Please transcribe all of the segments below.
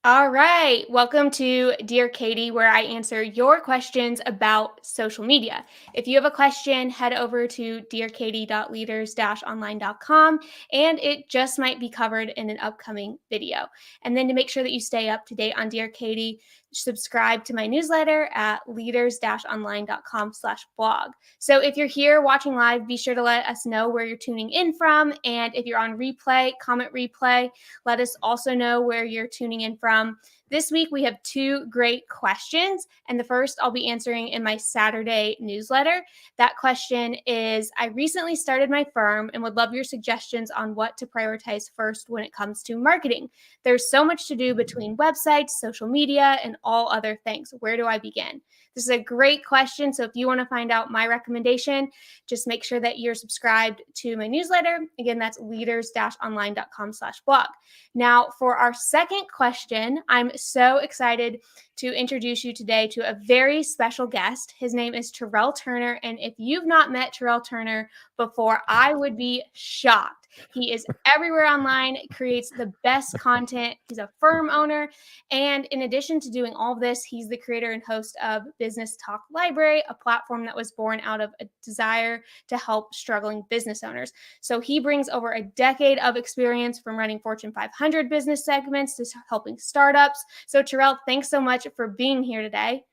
All right. Welcome to Dear Katie, where I answer your questions about social media. If you have a question, head over to dearkatie.leaders-online.com and it just might be covered in an upcoming video. And then to make sure that you stay up to date on Dear Katie, subscribe to my newsletter at leaders-online.com/blog. So if you're here watching live, be sure to let us know where you're tuning in from. And if you're on replay, comment replay. Let us also know where you're tuning in from. This week, we have two great questions. And the first I'll be answering in my Saturday newsletter. That question is, I recently started my firm and would love your suggestions on what to prioritize first when it comes to marketing. There's so much to do between websites, social media, and all other things. Where do I begin? This is a great question. So if you want to find out my recommendation, just make sure that you're subscribed to my newsletter. Again, that's leaders-online.com/blog. Now, for our second question, I'm so excited to introduce you today to a very special guest. His name is Terrell Turner. And if you've not met Terrell Turner before, I would be shocked. He is everywhere online, creates the best content. He's a firm owner. And in addition to doing all of this, he's the creator and host of Business Talk Library, a platform that was born out of a desire to help struggling business owners. So he brings over a decade of experience from running Fortune 500 business segments to helping startups. So Terrell, thanks so much for being here today.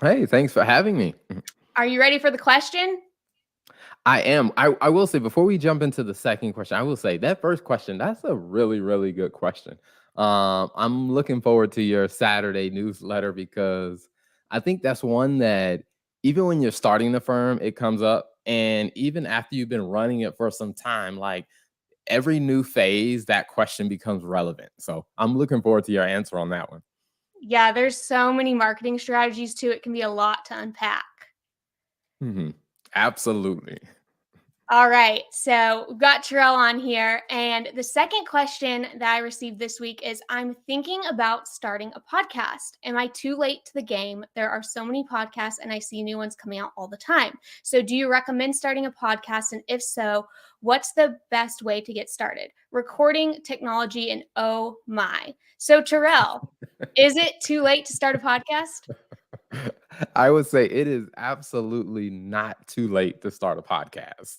Hey, thanks for having me. Are you ready for the question? I am. I will say before we jump into the second question, I will say that first question, that's a really, really good question. I'm looking forward to your Saturday newsletter because I think that's one that even when you're starting the firm, it comes up. And even after you've been running it for some time, like every new phase, that question becomes relevant. So I'm looking forward to your answer on that one. Yeah, there's so many marketing strategies too. It can be a lot to unpack. hmm Absolutely. All right, so we've got Terrell on here. And the second question that I received this week is, I'm thinking about starting a podcast. Am I too late to the game? There are so many podcasts and I see new ones coming out all the time. So do you recommend starting a podcast? And if so, what's the best way to get started? Recording, technology, and oh my. So Terrell, is it too late to start a podcast? I would say it is absolutely not too late to start a podcast.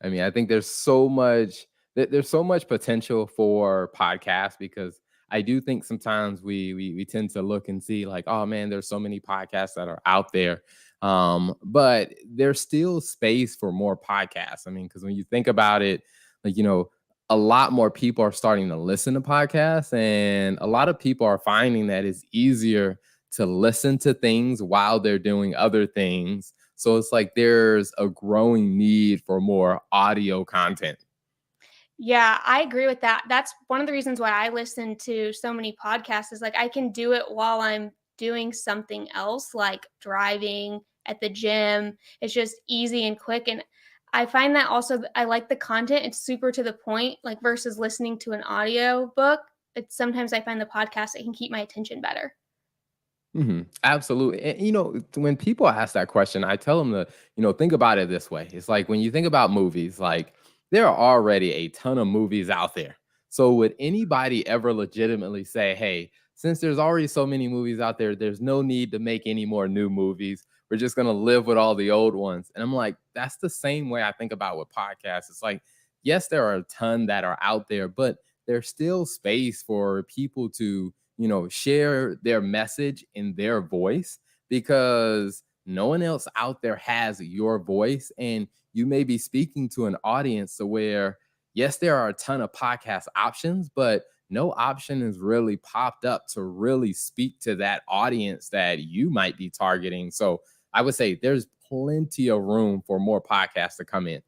I mean, I think there's so much potential for podcasts because I do think sometimes we tend to look and see like, oh man, there's so many podcasts that are out there. But there's still space for more podcasts. I mean, because when you think about it, like, a lot more people are starting to listen to podcasts, and a lot of people are finding that it's easier to listen to things while they're doing other things. So it's like there's a growing need for more audio content. Yeah, I agree with that. That's one of the reasons why I listen to so many podcasts is like I can do it while I'm doing something else, like driving at the gym. It's just easy and quick. And I find that also I like the content. It's super to the point, like versus listening to an audio book. It's sometimes I find the podcast that can keep my attention better. Absolutely. And when people ask that question, I tell them to, think about it this way. It's like when you think about movies, like there are already a ton of movies out there. So would anybody ever legitimately say, hey, since there's already so many movies out there, there's no need to make any more new movies. We're just going to live with all the old ones. And I'm like, that's the same way I think about with podcasts. It's like, yes, there are a ton that are out there, but there's still space for people to share their message in their voice because no one else out there has your voice. And you may be speaking to an audience to where, yes, there are a ton of podcast options, but no option has really popped up to really speak to that audience that you might be targeting. So I would say there's plenty of room for more podcasts to come in.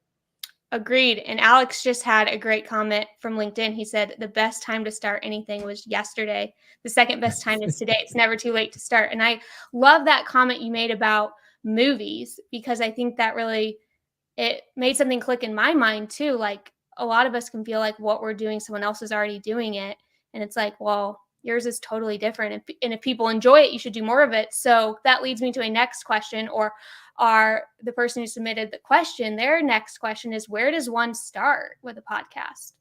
Agreed. And Alex just had a great comment from LinkedIn. He said the best time to start anything was yesterday. The second best time is today. It's never too late to start. And I love that comment you made about movies because I think that really it made something click in my mind too. Like a lot of us can feel like what we're doing, someone else is already doing it. And it's like, well, yours is totally different. And if people enjoy it, you should do more of it. So that leads me to a next question, or are the person who submitted the question, their next question is, where does one start with a podcast?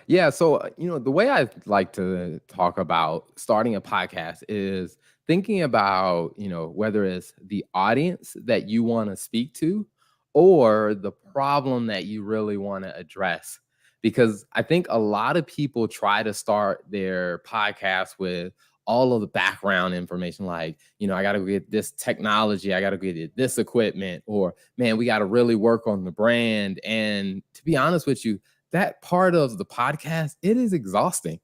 Yeah, so the way I like to talk about starting a podcast is thinking about, whether it's the audience that you want to speak to or the problem that you really want to address. Because I think a lot of people try to start their podcast with all of the background information, like, I got to get this technology, I got to get this equipment, or man, we got to really work on the brand. And to be honest with you, that part of the podcast, it is exhausting.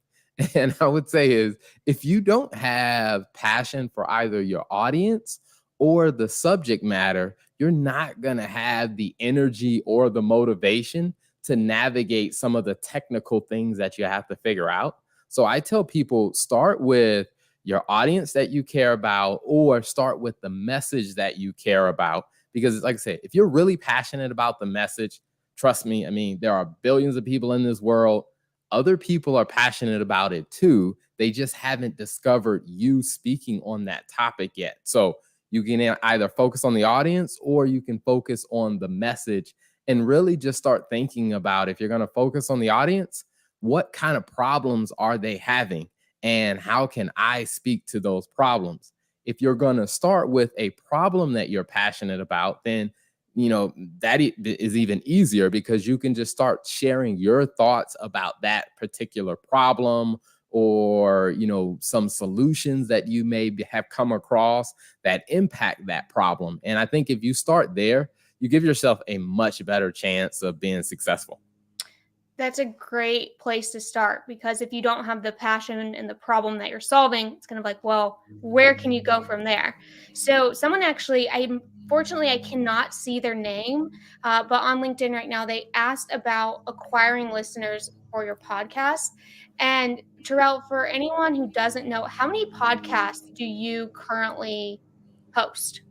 And I would say is if you don't have passion for either your audience or the subject matter, you're not going to have the energy or the motivation to navigate some of the technical things that you have to figure out. So I tell people start with your audience that you care about or start with the message that you care about. Because like I said, if you're really passionate about the message, trust me, I mean, there are billions of people in this world. Other people are passionate about it too. They just haven't discovered you speaking on that topic yet. So you can either focus on the audience or you can focus on the message and really just start thinking about, if you're going to focus on the audience, what kind of problems are they having and how can I speak to those problems? If you're going to start with a problem that you're passionate about, then that is even easier because you can just start sharing your thoughts about that particular problem, or some solutions that you may have come across that impact that problem. And I think if you start there, you give yourself a much better chance of being successful. That's a great place to start, because if you don't have the passion and the problem that you're solving, it's kind of like, well, where can you go from there? So someone actually, unfortunately, I cannot see their name, but on LinkedIn right now, they asked about acquiring listeners for your podcast. And Terrell, for anyone who doesn't know, how many podcasts do you currently host?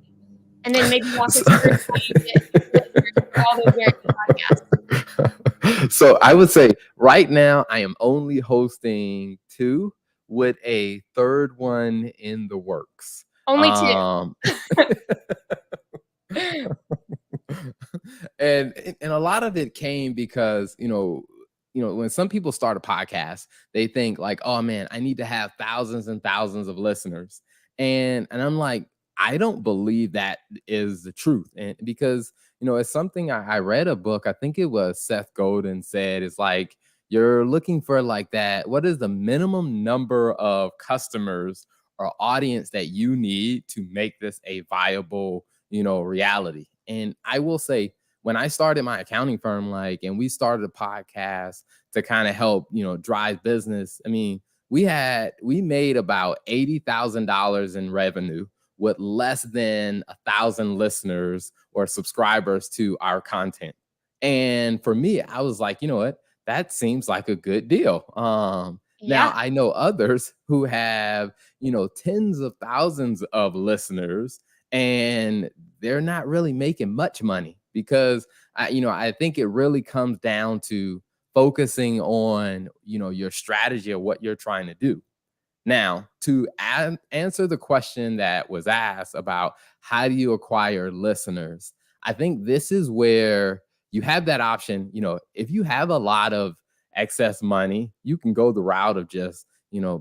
And then maybe walk us through how you get listeners for all those various podcasts. So I would say right now I am only hosting two with a third one in the works. Only two. And a lot of it came because when some people start a podcast, they think like, oh man, I need to have thousands and thousands of listeners, and I'm like, I don't believe that is the truth. And because it's something I read a book, I think it was Seth Godin said, it's like you're looking for like that, what is the minimum number of customers or audience that you need to make this a viable reality. And I will say, when I started my accounting firm, like, and we started a podcast to kind of help, drive business. I mean, we made about $80,000 in revenue with less than 1,000 listeners or subscribers to our content. And for me, I was like, you know what? That seems like a good deal. Now Yeah. I know others who have, tens of thousands of listeners, and they're not really making much money because I think it really comes down to focusing on, your strategy of what you're trying to do. Now, to answer the question that was asked about how do you acquire listeners, I think this is where you have that option. If you have a lot of excess money, you can go the route of just,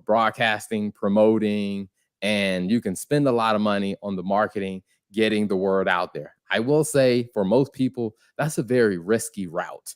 broadcasting, promoting, and you can spend a lot of money on the marketing, getting the word out there. I will say for most people, that's a very risky route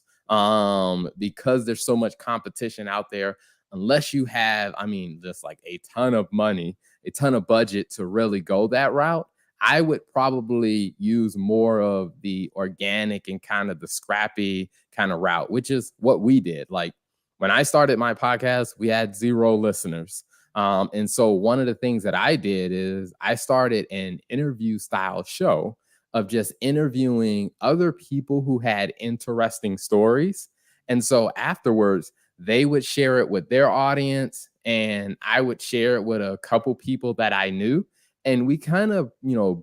because there's so much competition out there. Unless you have, I mean, just like a ton of money, a ton of budget to really go that route, I would probably use more of the organic and kind of the scrappy kind of route, which is what we did. Like when I started my podcast, we had 0 listeners. And so one of the things that I did is I started an interview style show of just interviewing other people who had interesting stories. And so afterwards, they would share it with their audience and I would share it with a couple people that I knew. And we kind of,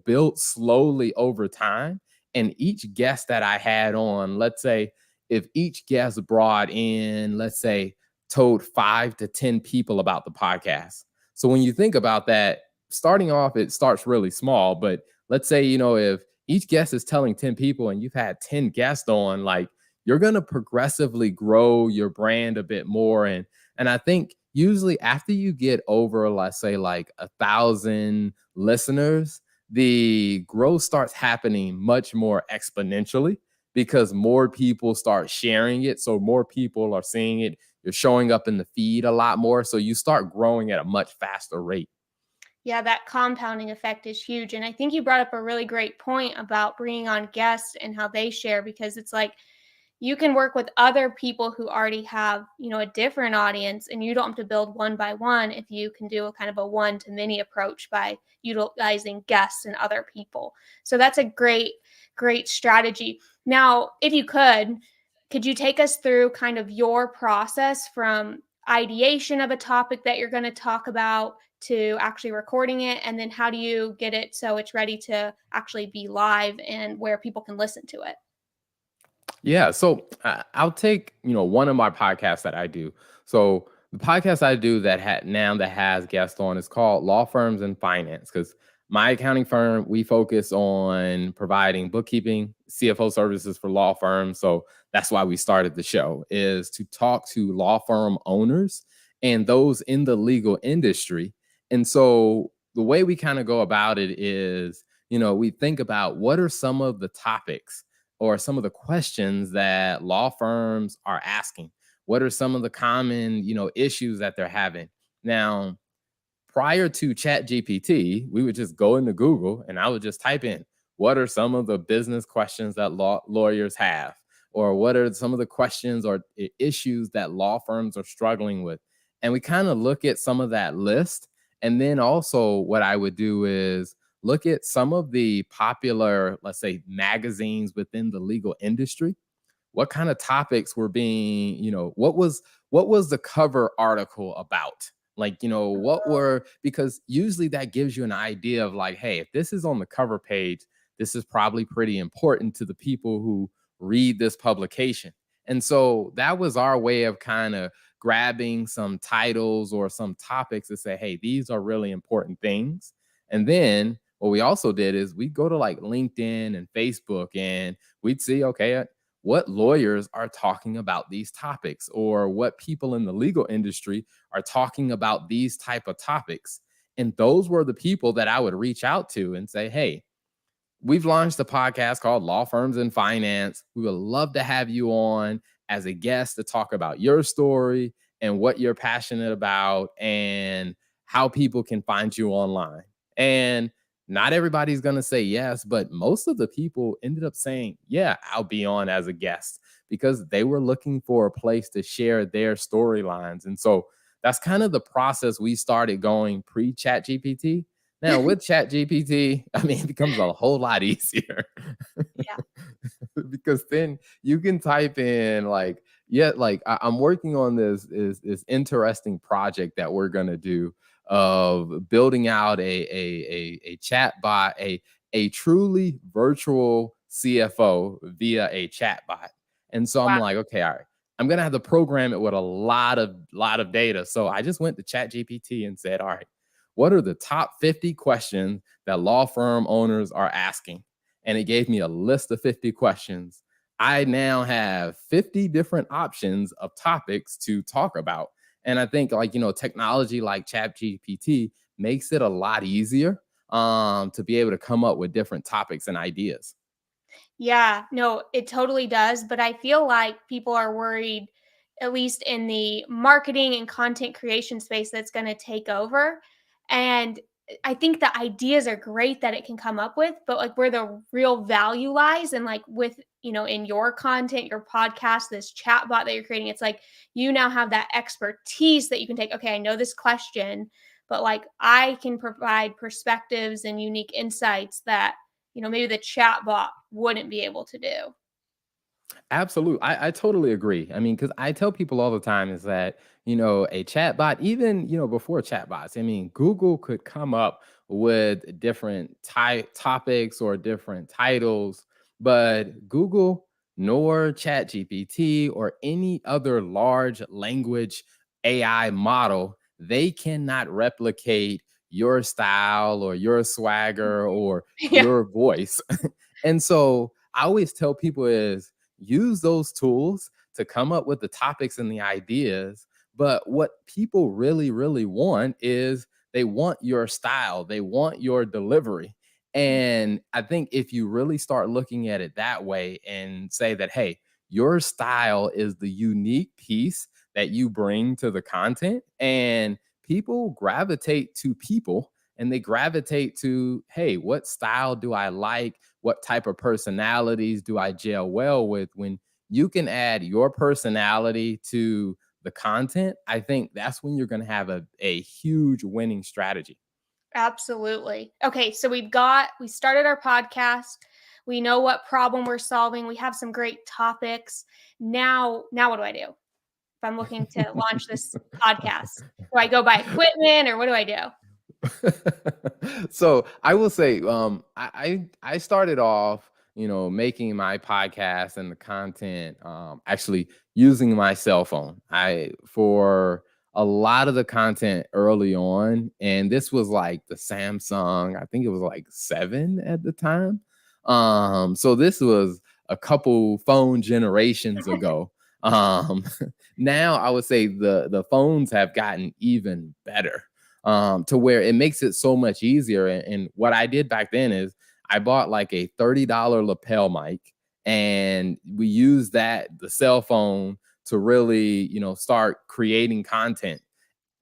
built slowly over time. And each guest that I had on, let's say, if each guest brought in, let's say, told 5 to 10 people about the podcast. So when you think about that, starting off, it starts really small. But let's say, if each guest is telling 10 people and you've had 10 guests on, like, you're going to progressively grow your brand a bit more. And I think usually after you get over, let's say, like 1,000 listeners, the growth starts happening much more exponentially because more people start sharing it. So more people are seeing it. You're showing up in the feed a lot more. So you start growing at a much faster rate. Yeah, that compounding effect is huge. And I think you brought up a really great point about bringing on guests and how they share, because it's like you can work with other people who already have, a different audience, and you don't have to build one by one if you can do a kind of a one to many approach by utilizing guests and other people. So that's a great strategy. Now, if you could you take us through kind of your process from ideation of a topic that you're going to talk about to actually recording it, and then how do you get it so it's ready to actually be live and where people can listen to it? Yeah, so I'll take one of my podcasts that I do. So the podcast I do that has guests on is called Law Firms and Finance, because my accounting firm, we focus on providing bookkeeping, CFO services for law firms. So that's why we started the show, is to talk to law firm owners and those in the legal industry. And so the way we kind of go about it is, we think about what are some of the topics or some of the questions that law firms are asking. What are some of the common, issues that they're having? Now, prior to Chat GPT, we would just go into Google and I would just type in, what are some of the business questions that lawyers have? Or what are some of the questions or issues that law firms are struggling with? And we kind of look at some of that list. And then also, what I would do is look at some of the popular, let's say, magazines within the legal industry. What kind of topics were being, what was the cover article about? Like, what were, because usually that gives you an idea of like, hey, if this is on the cover page, this is probably pretty important to the people who read this publication. And so that was our way of kind of grabbing some titles or some topics to say, hey, these are really important things. And then what we also did is we go to like LinkedIn and Facebook and we'd see, okay, what lawyers are talking about these topics, or what people in the legal industry are talking about these type of topics. And those were the people that I would reach out to and say, hey, we've launched a podcast called Law Firms and Finance. We would love to have you on as a guest to talk about your story and what you're passionate about and how people can find you online. And not everybody's going to say yes, but most of the people ended up saying, yeah, I'll be on as a guest, because they were looking for a place to share their storylines. And so that's kind of the process we started going pre-Chat GPT. Now with Chat GPT, I mean, it becomes a whole lot easier Yeah. because then you can type in like, yeah, like I'm working on this interesting project that we're gonna do of building out a chat bot, a truly virtual CFO via a chat bot. And so I'm Wow. like, okay, all right, I'm gonna have to program it with a lot of data. So I just went to Chat GPT and said, all right, what are the top 50 questions that law firm owners are asking? And it gave me a list of 50 questions. I now have 50 different options of topics to talk about. And I think like, technology like ChatGPT makes it a lot easier to be able to come up with different topics and ideas. Yeah, no, it totally does. But I feel like people are worried, at least in the marketing and content creation space, that's going to take over. And I think the ideas are great that it can come up with, but like where the real value lies, and like with, in your content, your podcast, this chat bot that you're creating, it's like you now have that expertise that you can take. Okay, I know this question, but like I can provide perspectives and unique insights that maybe the chat bot wouldn't be able to do. Absolutely. I totally agree. I mean, because I tell people all the time is that, a chatbot, even, before chatbots, I mean, Google could come up with different topics or different titles, but Google nor ChatGPT or any other large language AI model, they cannot replicate your style or your swagger or Yeah. your voice. And so I always tell people is, use those tools to come up with the topics and the ideas. But what people really, really want is they want your style, they want your delivery. And I think if you really start looking at it that way and say that, hey, your style is the unique piece that you bring to the content, and people gravitate to people and they gravitate to, hey, what style do I like? What type of personalities do I gel well with? When you can add your personality to the content, I think that's when you're going to have a huge winning strategy. Absolutely. Okay, so we started our podcast. We know what problem we're solving. We have some great topics. Now what do I do? If I'm looking to launch this podcast, do I go buy equipment or what do I do? So I will say, I started off, making my podcast and the content, actually using my cell phone. I for a lot of the content early on, and this was like the Samsung. I think it was like 7 at the time. So this was a couple phone generations ago. Um, Now I would say the phones have gotten even better, to where it makes it so much easier. And what I did back then is I bought like a $30 lapel mic, and we used the cell phone, to really, start creating content.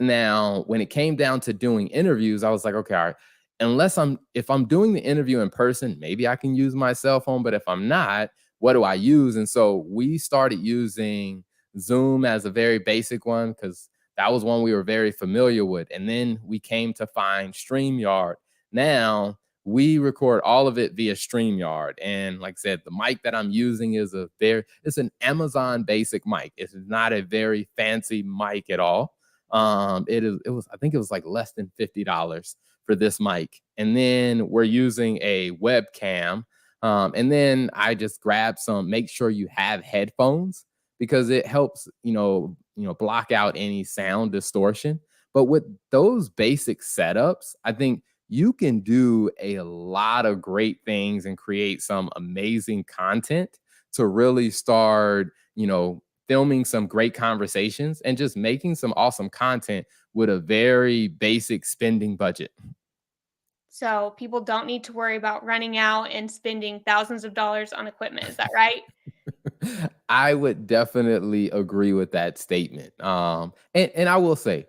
Now, when it came down to doing interviews, I was like, okay, all right, if I'm doing the interview in person, maybe I can use my cell phone, but if I'm not, what do I use? And so we started using Zoom as a very basic one, because that was one we were very familiar with. And then we came to find StreamYard. Now we record all of it via StreamYard. And like I said, the mic that I'm using it's an Amazon basic mic. It's not a very fancy mic at all. I think it was like less than $50 for this mic. And then we're using a webcam. And then I just grab make sure you have headphones, because it helps, block out any sound distortion. But with those basic setups, I think you can do a lot of great things and create some amazing content to really start, filming some great conversations and just making some awesome content with a very basic spending budget. So people don't need to worry about running out and spending thousands of dollars on equipment. Is that right? I would definitely agree with that statement. And I will say,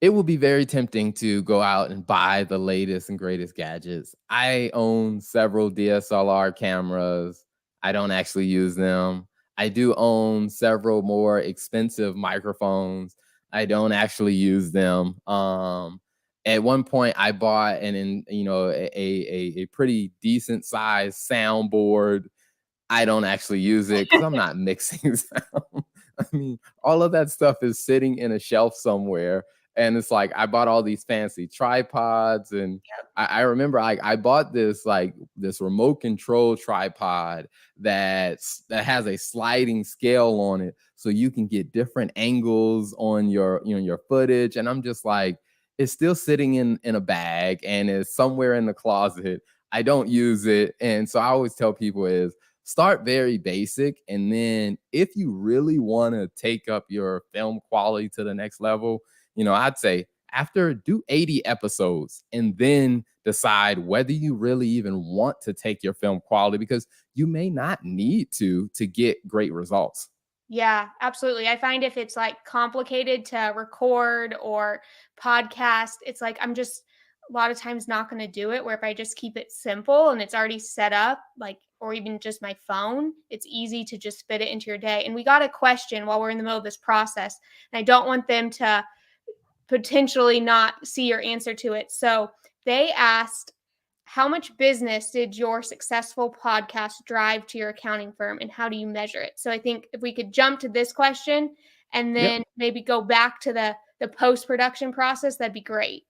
it will be very tempting to go out and buy the latest and greatest gadgets. I own several DSLR cameras. I don't actually use them. I do own several more expensive microphones. I don't actually use them. At one point, I bought a pretty decent sized soundboard. I don't actually use it because I'm not mixing sound. I mean, all of that stuff is sitting in a shelf somewhere. And it's like I bought all these fancy tripods. And I remember I bought this remote control tripod that has a sliding scale on it, so you can get different angles on your footage. And I'm just like, it's still sitting in a bag and it's somewhere in the closet. I don't use it. And so I always tell people is, start very basic. And then if you really want to take up your film quality to the next level, I'd say do 80 episodes and then decide whether you really even want to take your film quality, because you may not need to get great results. Yeah, absolutely. I find if it's like complicated to record or podcast, it's like I'm just a lot of times not going to do it. Where if I just keep it simple and it's already set up, like, or even just my phone, it's easy to just fit it into your day. And we got a question while we're in the middle of this process, and I don't want them to potentially not see your answer to it. So they asked, how much business did your successful podcast drive to your accounting firm, and how do you measure it? So I think if we could jump to this question and then maybe go back to the post-production process, that'd be great.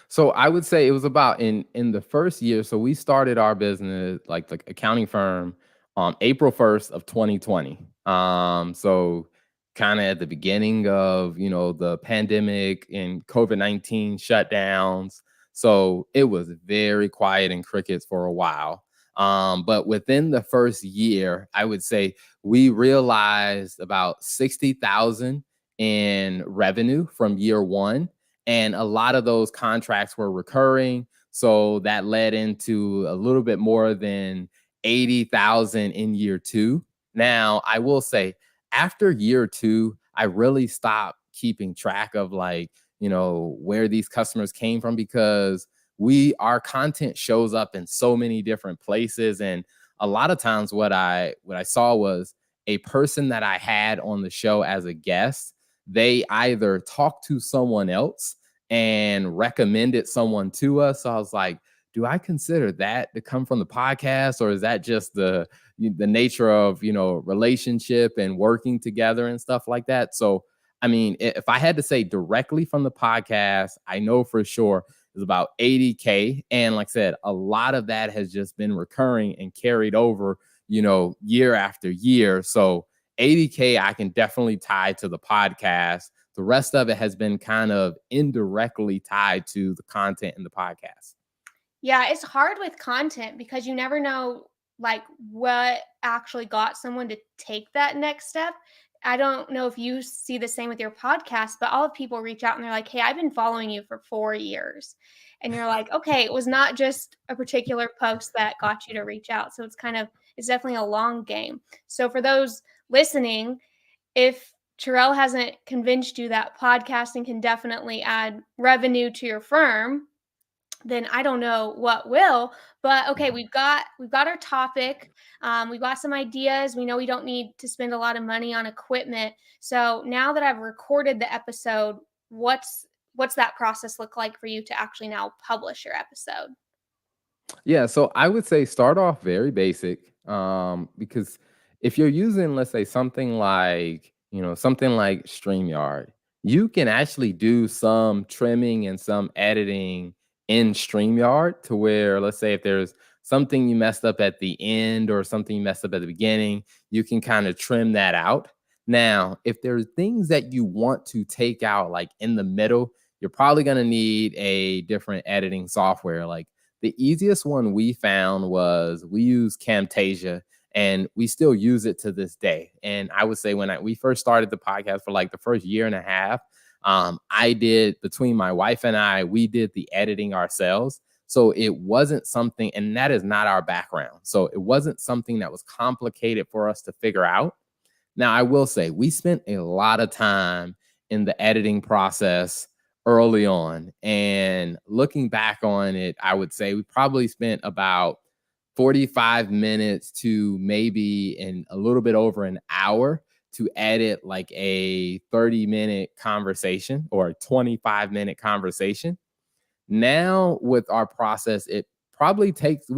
So I would say it was about in the first year. So we started our business, like the accounting firm, April 1st of 2020. So kind of at the beginning of, the pandemic and COVID-19 shutdowns. So it was very quiet and crickets for a while. But within the first year, I would say we realized about 60,000 in revenue from year one. And a lot of those contracts were recurring. So that led into a little bit more than 80,000 in year two. Now, I will say after year two, I really stopped keeping track of like, where these customers came from because our content shows up in so many different places. And a lot of times what I saw was a person that I had on the show as a guest, they either talked to someone else and recommended someone to us. So I was like, do I consider that to come from the podcast, or is that just the nature of relationship and working together and stuff like that? So I mean, if I had to say directly from the podcast, I know for sure is about 80K. And like I said, a lot of that has just been recurring and carried over, year after year. So 80K, I can definitely tie to the podcast. The rest of it has been kind of indirectly tied to the content in the podcast. Yeah, it's hard with content because you never know like what actually got someone to take that next step. I don't know if you see the same with your podcast, but all of people reach out and they're like, "Hey, I've been following you for 4 years." And you're like, "Okay, it was not just a particular post that got you to reach out." So it's definitely a long game. So for those listening, if Terrell hasn't convinced you that podcasting can definitely add revenue to your firm, then I don't know what will. But okay, we've got our topic. We've got some ideas. We know we don't need to spend a lot of money on equipment. So now that I've recorded the episode, what's that process look like for you to actually now publish your episode? Yeah, so I would say start off very basic, because if you're using, let's say, something like StreamYard, you can actually do some trimming and some editing in StreamYard to where, let's say, if there's something you messed up at the end or something you messed up at the beginning, you can kind of trim that out. Now, if there's things that you want to take out, like in the middle, you're probably going to need a different editing software. Like the easiest one we found was we use Camtasia, and we still use it to this day. And I would say when we first started the podcast for like the first year and a half, I did, between my wife and I, we did the editing ourselves. So it wasn't something, and that is not our background. So it wasn't something that was complicated for us to figure out. Now, I will say we spent a lot of time in the editing process early on. And looking back on it, I would say we probably spent about 45 minutes to maybe in a little bit over an hour to edit like a 30-minute conversation or a 25-minute conversation. Now with our process, we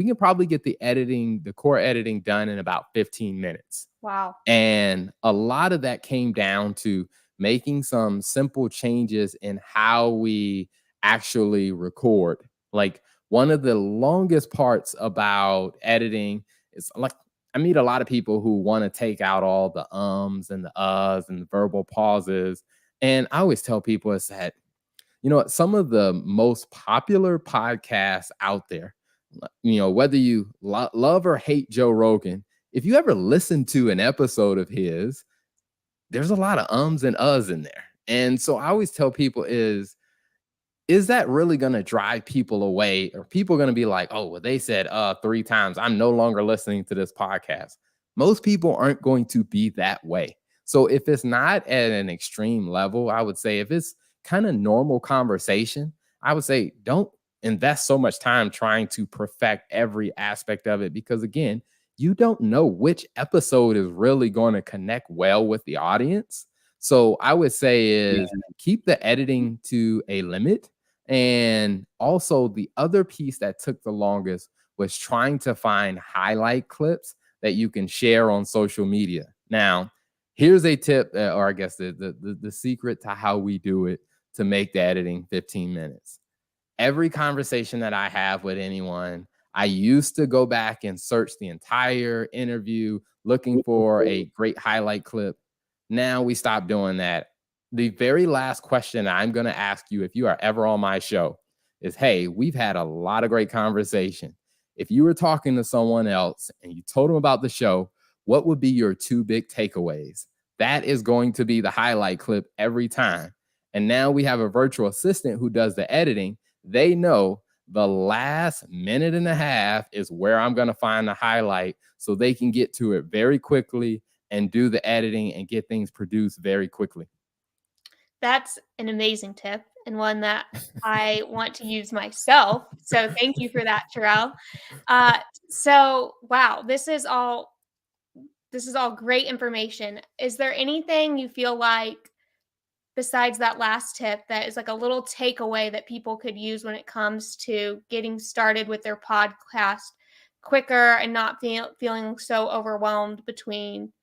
can probably get the core editing done in about 15 minutes. Wow. And a lot of that came down to making some simple changes in how we actually record. Like one of the longest parts about editing is like I meet a lot of people who want to take out all the ums and the uhs and the verbal pauses. And I always tell people is that, some of the most popular podcasts out there, whether you love or hate Joe Rogan, if you ever listen to an episode of his, there's a lot of ums and uhs in there. And so I always tell people is that really going to drive people away? Or people going to be like, oh, well, they said 3 times, I'm no longer listening to this podcast? Most people aren't going to be that way. So if it's not at an extreme level, I would say if it's kind of normal conversation, I would say don't invest so much time trying to perfect every aspect of it, because again, you don't know which episode is really going to connect well with the audience. So I would say is keep the editing to a limit. And also the other piece that took the longest was trying to find highlight clips that you can share on social media. Now, here's a tip, or I guess the secret to how we do it to make the editing 15 minutes. Every conversation that I have with anyone, I used to go back and search the entire interview looking for a great highlight clip. Now we stopped doing that. The very last question I'm going to ask you if you are ever on my show is, hey, we've had a lot of great conversation. if you were talking to someone else and you told them about the show, what would be your two big takeaways? That is going to be the highlight clip every time. And now we have a virtual assistant who does the editing. They know the last minute and a half is where I'm going to find the highlight so they can get to it very quickly and do the editing and get things produced very quickly. That's an amazing tip and one that I want to use myself. So thank you for that, Terrell. So wow, this is all great information. Is there anything you feel like besides that last tip that is like a little takeaway that people could use when it comes to getting started with their podcast quicker and not feeling so overwhelmed between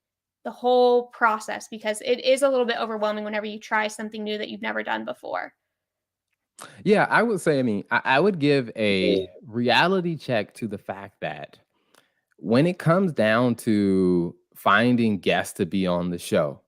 the whole process, because it is a little bit overwhelming whenever you try something new that you've never done before? Yeah, I would say, I mean, I would give a reality check to the fact that when it comes down to finding guests to be on the show,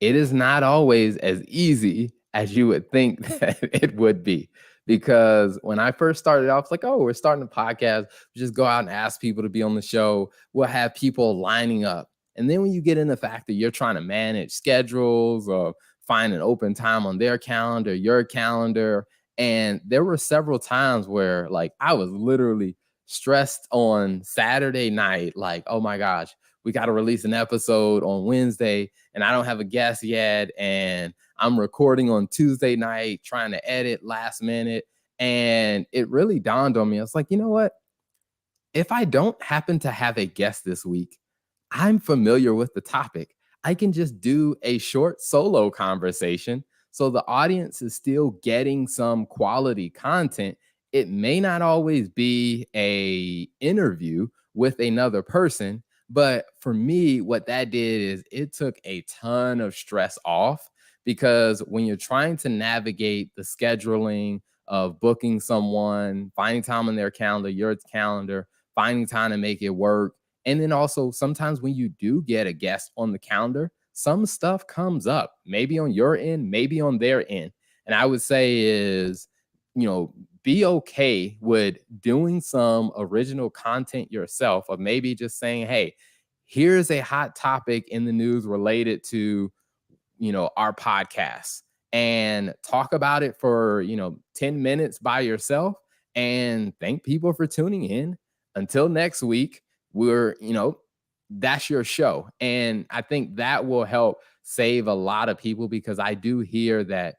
it is not always as easy as you would think that it would be. Because when I first started off, it's like, oh, we're starting a podcast. We just go out and ask people to be on the show. We'll have people lining up. And then when you get in the fact that you're trying to manage schedules or find an open time on their calendar, your calendar. And there were several times where like I was literally stressed on Saturday night, like, oh my gosh, we got to release an episode on Wednesday and I don't have a guest yet. And I'm recording on Tuesday night, trying to edit last minute. And it really dawned on me. I was like, you know what? If I don't happen to have a guest this week, I'm familiar with the topic. I can just do a short solo conversation so the audience is still getting some quality content. It may not always be a interview with another person, but for me what that did is it took a ton of stress off, because when you're trying to navigate the scheduling of booking someone, finding time on their calendar, your calendar, finding time to make it work. And then also sometimes when you do get a guest on the calendar, some stuff comes up, maybe on your end, maybe on their end. And I would say is, be okay with doing some original content yourself, or maybe just saying, hey, here's a hot topic in the news related to, our podcast, and talk about it for, 10 minutes by yourself and thank people for tuning in. Until next week, that's your show. And I think that will help save a lot of people, because I do hear that,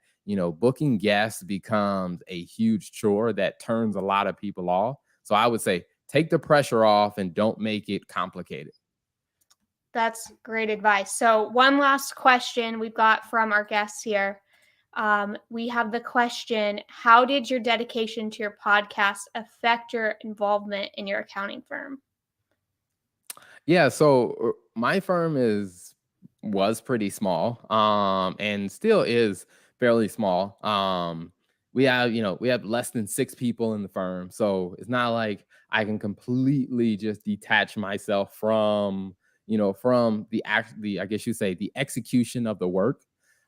booking guests becomes a huge chore that turns a lot of people off. So I would say take the pressure off and don't make it complicated. That's great advice. So, one last question we've got from our guests here. We have the question: how did your dedication to your podcast affect your involvement in your accounting firm? Yeah, so my firm was pretty small, and still is fairly small. We have less than 6 people in the firm, so it's not like I can completely just detach myself from the I guess you say the execution of the work.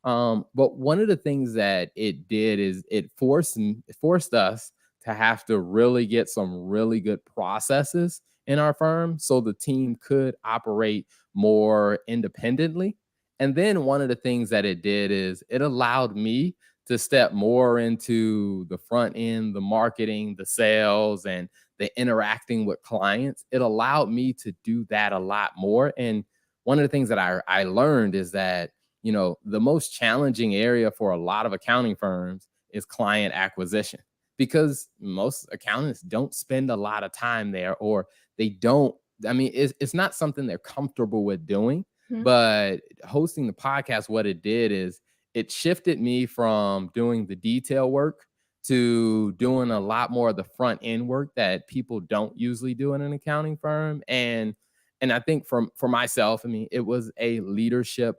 But one of the things that it did is it forced us to have to really get some really good processes in our firm so the team could operate more independently. And then one of the things that it did is it allowed me to step more into the front end, the marketing, the sales, and the interacting with clients. It allowed me to do that a lot more. And one of the things that I learned is that, the most challenging area for a lot of accounting firms is client acquisition, because most accountants don't spend a lot of time there, or they don't. I mean, it's not something they're comfortable with doing. Mhm. But hosting the podcast, what it did is it shifted me from doing the detail work to doing a lot more of the front end work that people don't usually do in an accounting firm. And I think for myself, I mean, it was a leadership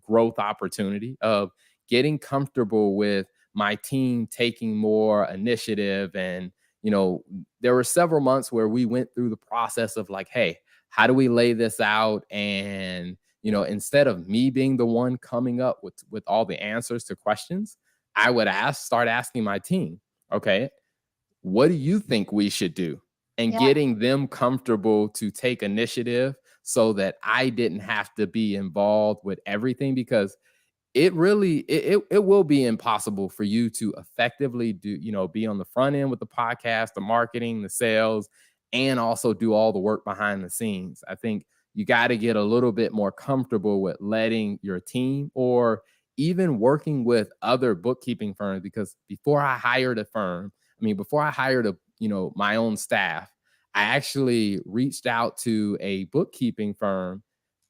growth opportunity of getting comfortable with my team taking more initiative. And there were several months where we went through the process of like, hey, how do we lay this out? And instead of me being the one coming up with all the answers to questions, I would start asking my team, okay, what do you think we should do? and Yeah. getting them comfortable to take initiative so that I didn't have to be involved with everything, because it will be impossible for you to effectively do, be on the front end with the podcast, the marketing, the sales, and also do all the work behind the scenes. I think you got to get a little bit more comfortable with letting your team, or even working with other bookkeeping firms, because before I hired a firm, before I hired my own staff, I actually reached out to a bookkeeping firm.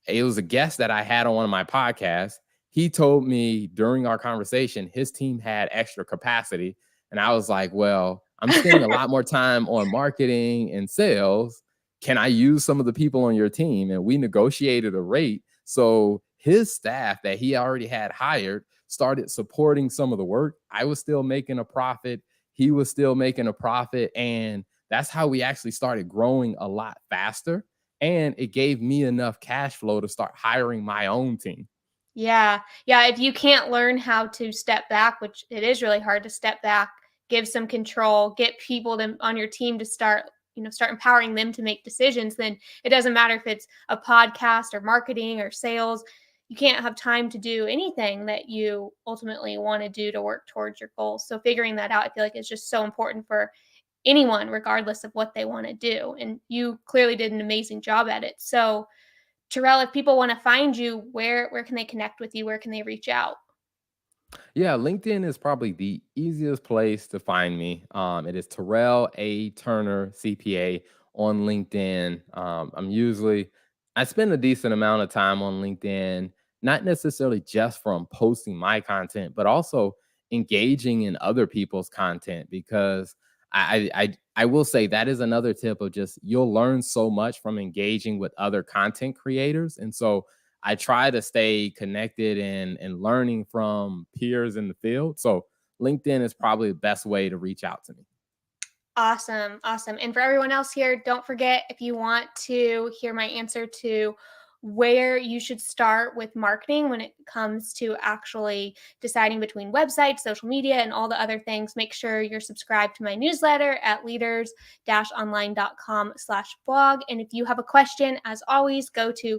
It was a guest that I had on one of my podcasts. He told me during our conversation his team had extra capacity. And I was like, well, I'm spending a lot more time on marketing and sales. Can I use some of the people on your team? And we negotiated a rate. So his staff that he already had hired started supporting some of the work. I was still making a profit. He was still making a profit. And that's how we actually started growing a lot faster, and it gave me enough cash flow to start hiring my own team. Yeah. Yeah. If you can't learn how to step back, which it is really hard to step back, give some control, get people on your team to start empowering them to make decisions, then it doesn't matter if it's a podcast or marketing or sales. You can't have time to do anything that you ultimately want to do to work towards your goals. So figuring that out, I feel like is just so important for anyone, regardless of what they want to do. And you clearly did an amazing job at it. So Terrell, if people want to find you, where can they connect with you? Where can they reach out? Yeah, LinkedIn is probably the easiest place to find me. It is Terrell A. Turner CPA on LinkedIn. I spend a decent amount of time on LinkedIn, not necessarily just from posting my content, but also engaging in other people's content, because I will say that is another tip of just, you'll learn so much from engaging with other content creators. And so I try to stay connected and learning from peers in the field. So LinkedIn is probably the best way to reach out to me. Awesome. Awesome. And for everyone else here, don't forget, if you want to hear my answer to where you should start with marketing when it comes to actually deciding between websites, social media, and all the other things, make sure you're subscribed to my newsletter at leaders-online.com/blog. And if you have a question, as always, go to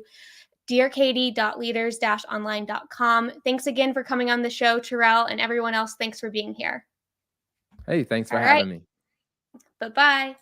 dearkatie.leaders-online.com. Thanks again for coming on the show, Terrell, and everyone else. Thanks for being here. Hey, thanks for All right. having me. Bye-bye.